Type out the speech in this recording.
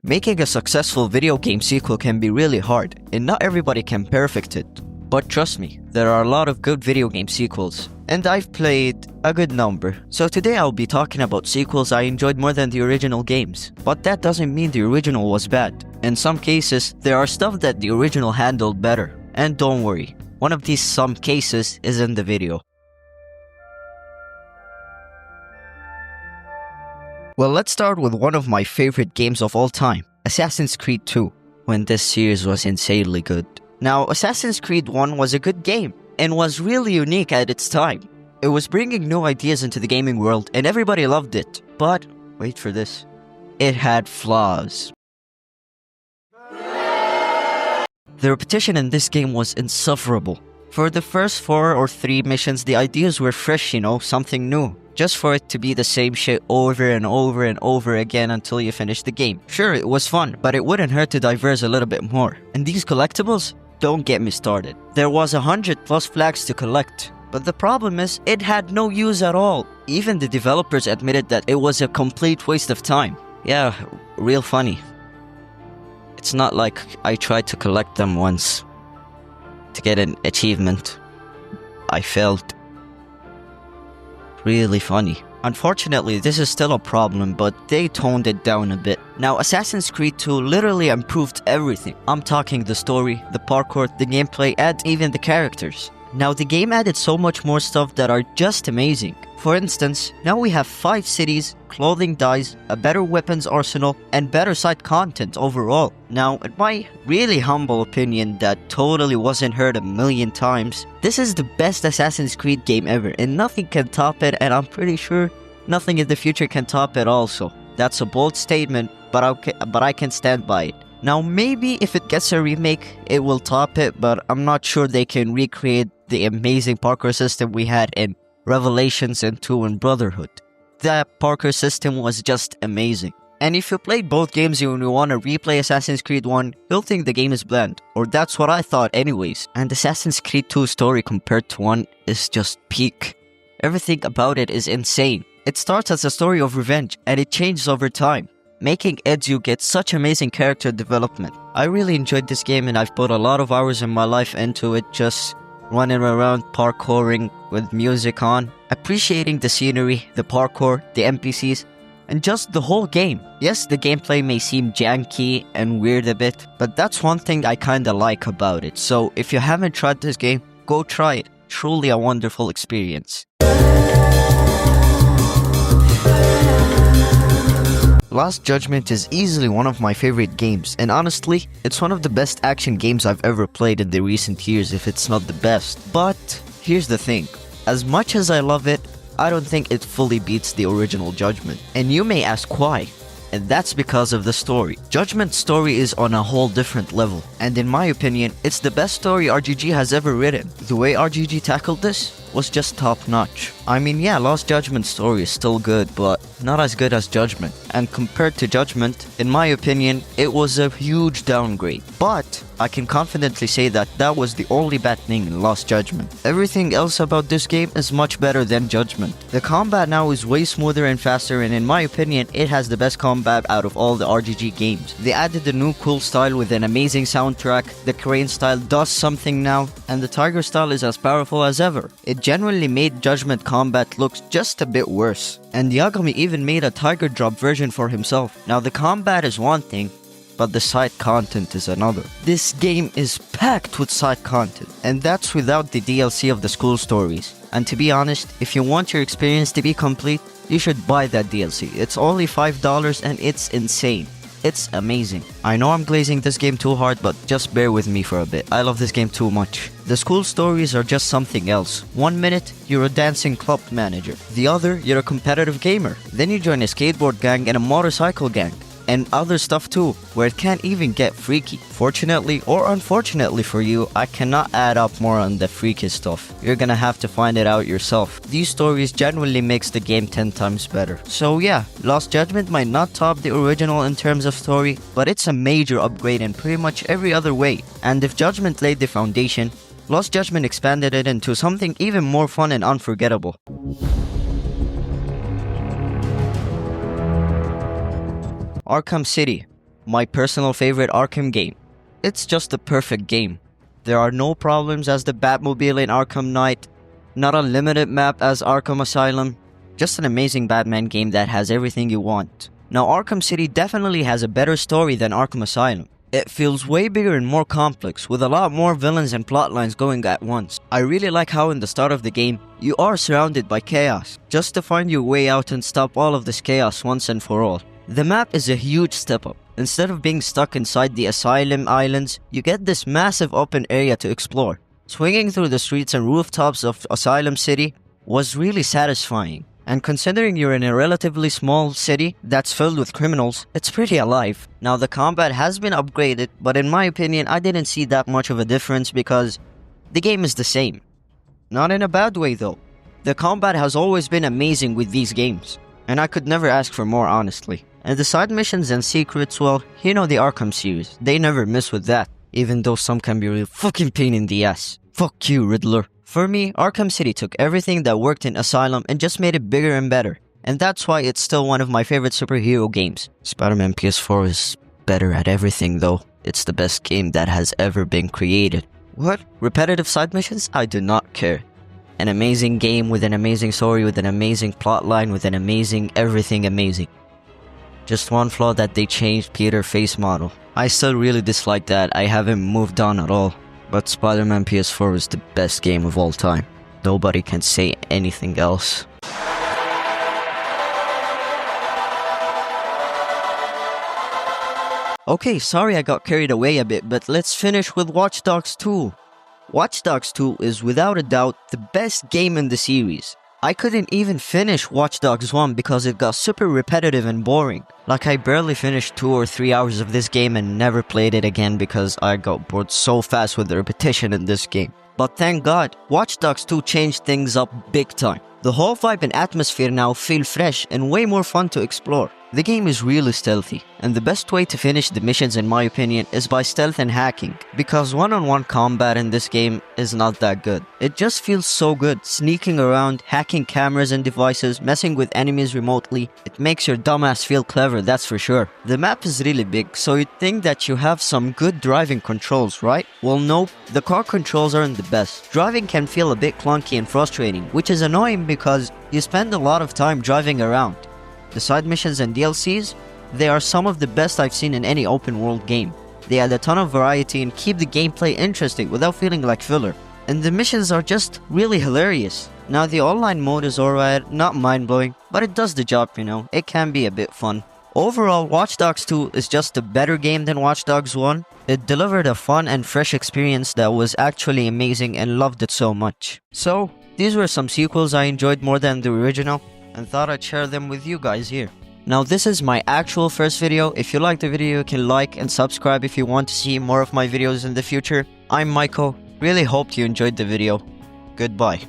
Making a successful video game sequel can be really hard, and not everybody can perfect it. But trust me, there are a lot of good video game sequels, and I've played a good number. So today I'll be talking about sequels I enjoyed more than the original games. But that doesn't mean the original was bad. In some cases, there are stuff that the original handled better. And don't worry, one of these some cases is in the video. Well, let's start with one of my favorite games of all time, Assassin's Creed 2, when this series was insanely good. Now, Assassin's Creed 1 was a good game, and was really unique at its time. It was bringing new ideas into the gaming world, and everybody loved it. But, wait for this, it had flaws. The repetition in this game was insufferable. For the first 4 or 3 missions, the ideas were fresh, something new. Just for it to be the same shit over and over and over again until you finish the game. Sure, it was fun, but it wouldn't hurt to diverse a little bit more. And these collectibles? Don't get me started. There was 100+ flags to collect. But the problem is, it had no use at all. Even the developers admitted that it was a complete waste of time. Yeah, real funny. It's not like I tried to collect them once to get an achievement. I failed. Really funny. Unfortunately, this is still a problem, but they toned it down a bit. Now, Assassin's Creed 2 literally improved everything. I'm talking the story, the parkour, the gameplay, and even the characters. Now, the game added so much more stuff that are just amazing. For instance, now we have 5 cities, clothing dyes, a better weapons arsenal, and better side content overall. Now, in my really humble opinion that totally wasn't heard a million times, this is the best Assassin's Creed game ever, and nothing can top it, and I'm pretty sure nothing in the future can top it also. That's a bold statement, but I can stand by it. Now, maybe if it gets a remake, it will top it, but I'm not sure they can recreate the amazing parkour system we had in Revelations and 2 and Brotherhood. That parkour system was just amazing. And if you played both games and you want to replay Assassin's Creed 1, you'll think the game is bland. Or that's what I thought anyways. And Assassin's Creed 2's story compared to 1 is just peak. Everything about it is insane. It starts as a story of revenge, and it changes over time, making Ezio get such amazing character development. I really enjoyed this game, and I've put a lot of hours in my life into it, just running around parkouring with music on, appreciating the scenery, the parkour, the NPCs, and just the whole game. Yes, the gameplay may seem janky and weird a bit, but that's one thing I kinda like about it. So if you haven't tried this game, go try it. Truly a wonderful experience. Lost Judgment is easily one of my favorite games, and honestly, it's one of the best action games I've ever played in the recent years, if it's not the best. But here's the thing, as much as I love it, I don't think it fully beats the original Judgment. And you may ask why, and that's because of the story. Judgment's story is on a whole different level, and in my opinion, it's the best story RGG has ever written. The way RGG tackled this was just top notch. I mean, yeah, Lost Judgment's story is still good, but not as good as Judgment. And compared to Judgment, in my opinion, it was a huge downgrade. But I can confidently say that that was the only bad thing in Lost Judgment. Everything else about this game is much better than Judgment. The combat now is way smoother and faster, and in my opinion, it has the best combat out of all the RGG games. They added a new cool style with an amazing soundtrack, the Crane style does something now, and the Tiger style is as powerful as ever. It genuinely made Judgment combat look just a bit worse. And Yagami even made a Tiger drop version for himself. Now the combat is one thing, but the side content is another. This game is packed with side content, and that's without the DLC of the school stories. And to be honest, if you want your experience to be complete, you should buy that DLC. It's only $5 and it's insane. It's amazing. I know I'm glazing this game too hard, but just bear with me for a bit. I love this game too much. The school stories are just something else. 1 minute, you're a dancing club manager. The other, you're a competitive gamer. Then you join a skateboard gang and a motorcycle gang. And other stuff too, where it can't even get freaky. Fortunately or unfortunately for you, I cannot add up more on the freaky stuff. You're gonna have to find it out yourself. These stories genuinely makes the game 10 times better. So yeah, Lost Judgment might not top the original in terms of story, but it's a major upgrade in pretty much every other way. And if Judgment laid the foundation, Lost Judgment expanded it into something even more fun and unforgettable. Arkham City. my personal favorite Arkham game. It's just the perfect game. There are no problems as the Batmobile in Arkham Knight, not a limited map as Arkham Asylum, just an amazing Batman game that has everything you want. Now Arkham City definitely has a better story than Arkham Asylum. It feels way bigger and more complex, with a lot more villains and plotlines going at once. I really like how in the start of the game, you are surrounded by chaos, just to find your way out and stop all of this chaos once and for all. The map is a huge step up. Instead of being stuck inside the Asylum Islands, you get this massive open area to explore. Swinging through the streets and rooftops of Asylum City was really satisfying. And considering you're in a relatively small city that's filled with criminals, it's pretty alive. Now the combat has been upgraded, but in my opinion I didn't see that much of a difference because the game is the same. Not in a bad way though. The combat has always been amazing with these games, and I could never ask for more honestly. And the side missions and secrets, well, you know the Arkham series, they never miss with that, even though some can be a real fucking pain in the ass. Fuck you, Riddler. For me, Arkham City took everything that worked in Asylum and just made it bigger and better. And that's why it's still one of my favorite superhero games. Spider-Man PS4 is better at everything though. It's the best game that has ever been created. What? Repetitive side missions? I do not care. An amazing game with an amazing story, with an amazing plotline, with an amazing everything amazing. Just one flaw that they changed Peter face model. I still really dislike that. I haven't moved on at all. But Spider-Man PS4 is the best game of all time. Nobody can say anything else. Okay, sorry I got carried away a bit, but let's finish with Watch Dogs 2. Watch Dogs 2 is without a doubt the best game in the series. I couldn't even finish Watch Dogs 1 because it got super repetitive and boring. Like I barely finished 2 or 3 hours of this game and never played it again because I got bored so fast with the repetition in this game. But thank God, Watch Dogs 2 changed things up big time. The whole vibe and atmosphere now feel fresh and way more fun to explore. The game is really stealthy, and the best way to finish the missions in my opinion is by stealth and hacking, because one-on-one combat in this game is not that good. It just feels so good, sneaking around, hacking cameras and devices, messing with enemies remotely. It makes your dumbass feel clever, that's for sure. The map is really big, so you'd think that you have some good driving controls, right? Well nope, the car controls aren't the best. Driving can feel a bit clunky and frustrating, which is annoying because you spend a lot of time driving around. The side missions and DLCs, they are some of the best I've seen in any open world game. They add a ton of variety and keep the gameplay interesting without feeling like filler. And the missions are just really hilarious. Now the online mode is alright, not mind-blowing, but it does the job, you know, it can be a bit fun. Overall, Watch Dogs 2 is just a better game than Watch Dogs 1. It delivered a fun and fresh experience that was actually amazing and loved it so much. So, these were some sequels I enjoyed more than the original, and thought I'd share them with you guys here. Now this is my actual first video. If you liked the video, you can like and subscribe if you want to see more of my videos in the future. I'm Michael. Really hoped you enjoyed the video. Goodbye.